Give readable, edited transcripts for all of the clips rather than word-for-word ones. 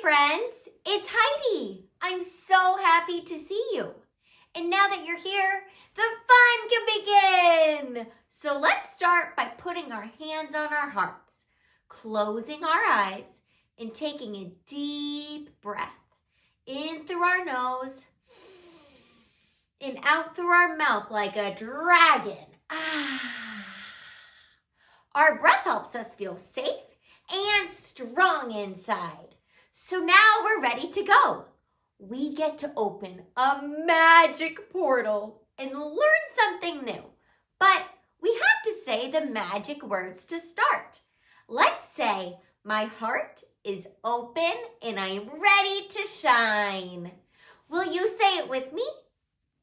Hi friends, it's Heidi. I'm so happy to see you. And now that you're here, the fun can begin. So let's start by putting our hands on our hearts, closing our eyes, and taking a deep breath in through our nose and out through our mouth like a dragon. Our breath helps us feel safe and strong inside. So now we're ready to go. We get to open a magic portal and learn something new. But we have to say the magic words to start. Let's say, my heart is open and I'm ready to shine. Will you say it with me?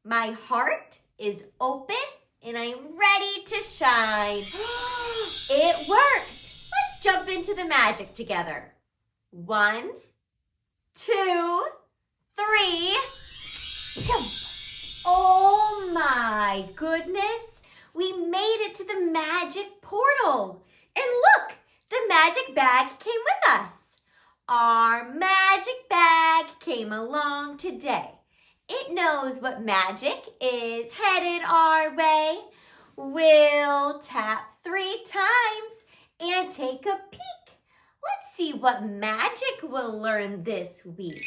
My heart is open and I'm ready to shine. It worked. Let's jump into the magic together. 1, 2, 3. Jump. Oh my goodness. We made it to the magic portal. And look, the magic bag came with us. Our magic bag came along today. It knows what magic is headed our way. We'll tap 3 times and take a peek. Let's see what magic we'll learn this week.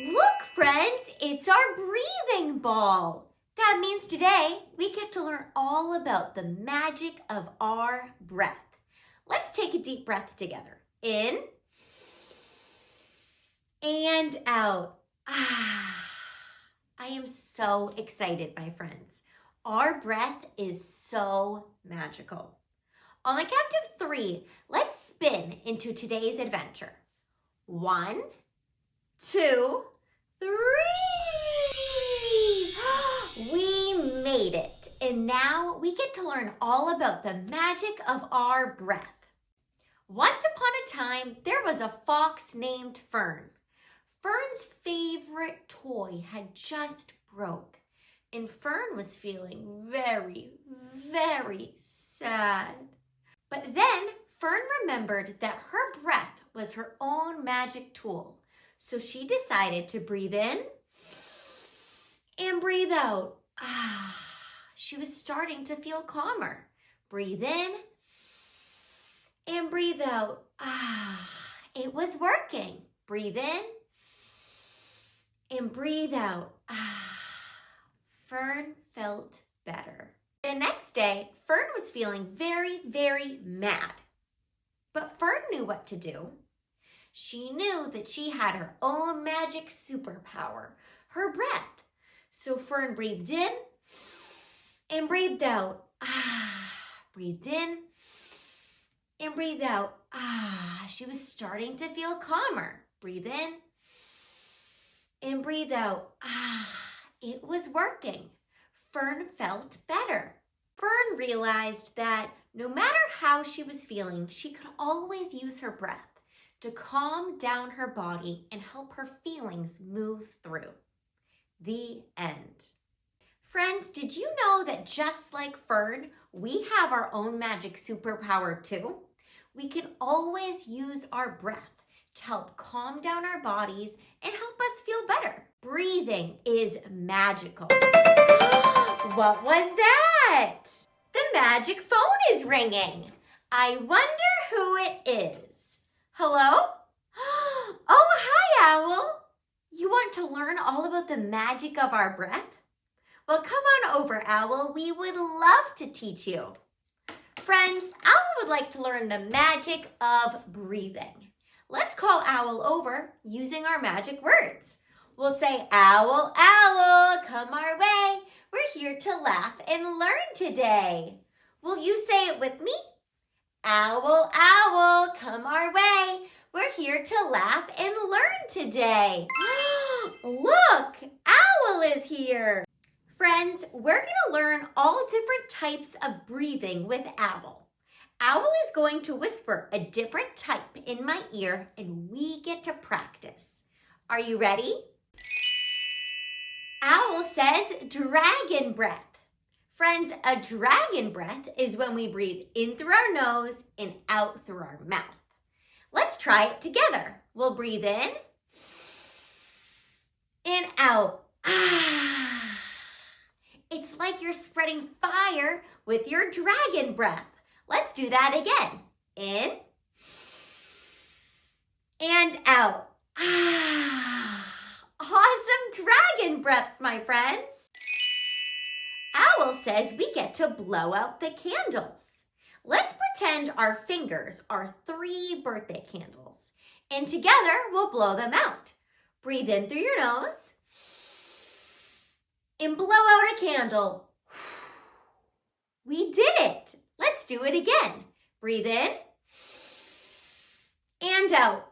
Look, friends, it's our breathing ball. That means today we get to learn all about the magic of our breath. Let's take a deep breath together. In and out. I am so excited, my friends. Our breath is so magical. On the count of 3, let's spin into today's adventure. 1, 2, 3. We made it. And now we get to learn all about the magic of our breath. Once upon a time, there was a fox named Fern. Fern's favorite toy had just broke, and Fern was feeling very, very sad. But then Fern remembered that her breath was her own magic tool, so she decided to breathe in and breathe out. She was starting to feel calmer. Breathe in and breathe out. It was working. Breathe in and breathe out. Fern felt better. The next day, Fern was feeling very, very mad. But Fern knew what to do. She knew that she had her own magic superpower, her breath. So Fern breathed in and breathed out. Breathed in and breathed out. She was starting to feel calmer. Breathe in and breathe out. It was working. Fern felt better. Fern realized that no matter how she was feeling, she could always use her breath to calm down her body and help her feelings move through. The end. Friends, did you know that just like Fern, we have our own magic superpower too? We can always use our breath to help calm down our bodies and help us feel better. Breathing is magical. What was that? The magic phone is ringing. I wonder who it is. Hello? Oh, hi, Owl. You want to learn all about the magic of our breath? Well, come on over, Owl. We would love to teach you. Friends, Owl would like to learn the magic of breathing. Let's call Owl over using our magic words. We'll say, Owl, Owl, come our way. We're here to laugh and learn today. Will you say it with me? Owl, Owl, come our way. We're here to laugh and learn today. Look, Owl is here. Friends, we're going to learn all different types of breathing with Owl. Owl is going to whisper a different type in my ear and we get to practice. Are you ready? Owl says dragon breath. Friends, a dragon breath is when we breathe in through our nose and out through our mouth. Let's try it together. We'll breathe in and out. Ah. It's like you're spreading fire with your dragon breath. Let's do that again. In and out. Ah. Awesome dragon breaths, my friends. Owl says we get to blow out the candles. Let's pretend our fingers are 3 birthday candles, and together we'll blow them out. Breathe in through your nose and blow out a candle. We did it. Let's do it again. Breathe in and out.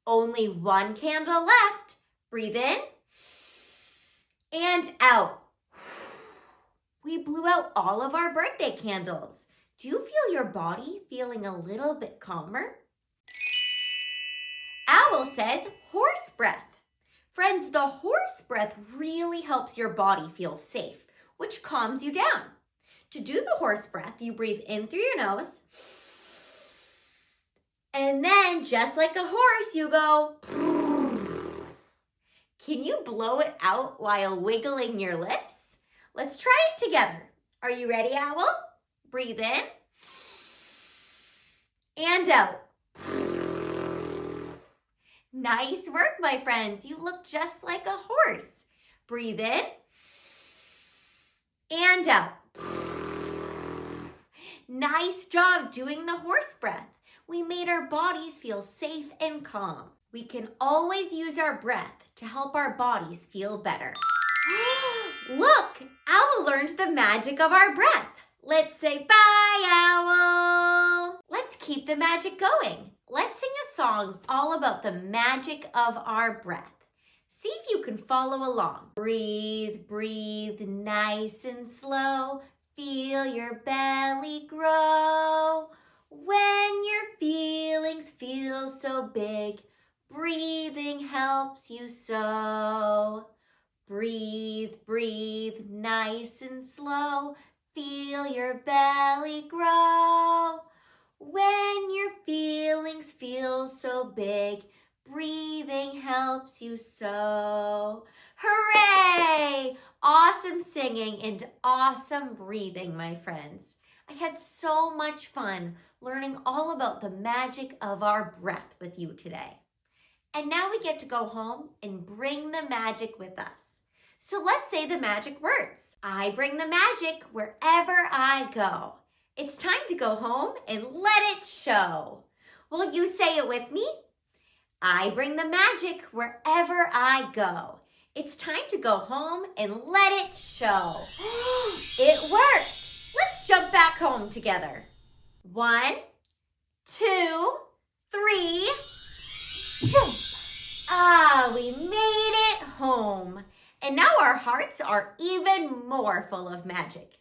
Only 1 candle left. Breathe in and out. We blew out all of our birthday candles. Do you feel your body feeling a little bit calmer? Owl says horse breath. Friends, the horse breath really helps your body feel safe, which calms you down. To do the horse breath, you breathe in through your nose, and then just like a horse, you go. Can you blow it out while wiggling your lips? Let's try it together. Are you ready, Owl? Breathe in and out. Nice work, my friends. You look just like a horse. Breathe in and out. Nice job doing the horse breath. We made our bodies feel safe and calm. We can always use our breath to help our bodies feel better. Look, Owl learned the magic of our breath. Let's say bye, Owl. Let's keep the magic going. Let's sing a song all about the magic of our breath. See if you can follow along. Breathe, breathe, nice and slow. Feel your belly grow. When your feelings feel so big, breathing helps you so. Breathe, breathe, nice and slow. Feel your belly grow. When your feelings feel so big, breathing helps you so. Hooray! Awesome singing and awesome breathing, my friends. I had so much fun learning all about the magic of our breath with you today. And now we get to go home and bring the magic with us. So let's say the magic words. I bring the magic wherever I go. It's time to go home and let it show. Will you say it with me? I bring the magic wherever I go. It's time to go home and let it show. It worked. Let's jump back home together. 1, 2, 3. Jump. Ah, we made it home. And now our hearts are even more full of magic.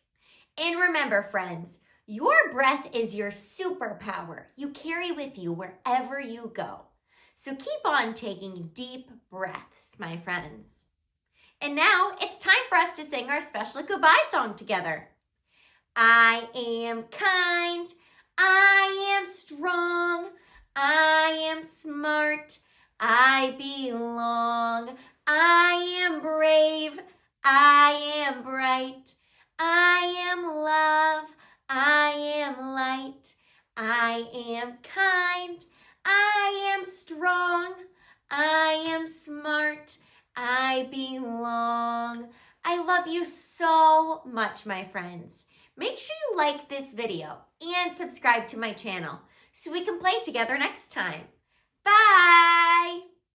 And remember, friends, your breath is your superpower you carry with you wherever you go. So keep on taking deep breaths, my friends. And now it's time for us to sing our special goodbye song together. I am kind, I am strong, I am smart, I belong. I am brave, I am bright, I am love, I am light, I am kind, I am strong, I am smart, I belong. I love you so much, my friends. Make sure you like this video and subscribe to my channel so we can play together next time. Bye!